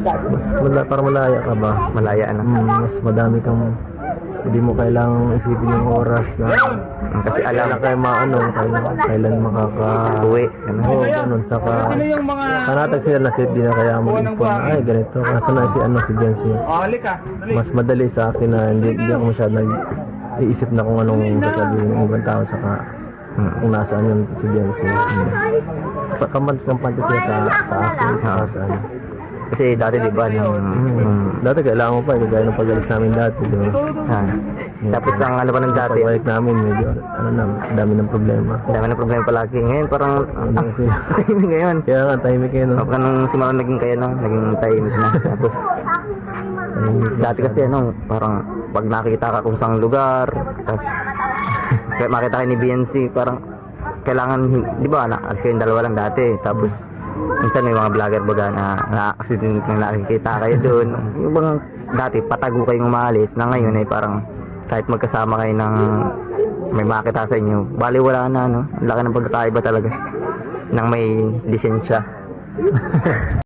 Para malaya ka ba? Malaya na. Mas madami kang, hindi mo kailangang isipin yung oras na Kasi alam kayo maano, kailan uwi. Oo, ganun. Saka, kanatag sila na safety na kaya mag-ipon na, ay ganito, nasa na si Jency. Mas madali sa akin na hindi ako masyad nag-iisip na kung anong sasabihin ng ibang tao, saka kung nasaan yung si Jency. Kamans ng panty siya sa akin, sa ano. Kasi dati diba Dati kailangan mo pa, gaya ng pag-alis namin dati. tapos ang ano pa ng dati, Pag-balik namin, medyo, dami ng problema. dami na problema palagi. Ngayon parang tahimik ngayon. Kaya nga, tahimik kayo, no? Kapag nung simula naging kayo, no? Naging tahimik na. Tapos dati kasi parang pag nakita ka kung saan lugar, tapos kaya makita kayo ni BNC, parang kailangan, di ba, alas kayong dalawa lang dati. Tapos minsan may mga vlogger baga na accident na nakikita kayo doon. Yung bang dati patago kayong umalis, na ngayon ay parang kahit magkasama kayo ng may makita sa inyo, bali wala na, no? Laki ng pagkakaiba talaga ng may lisensya.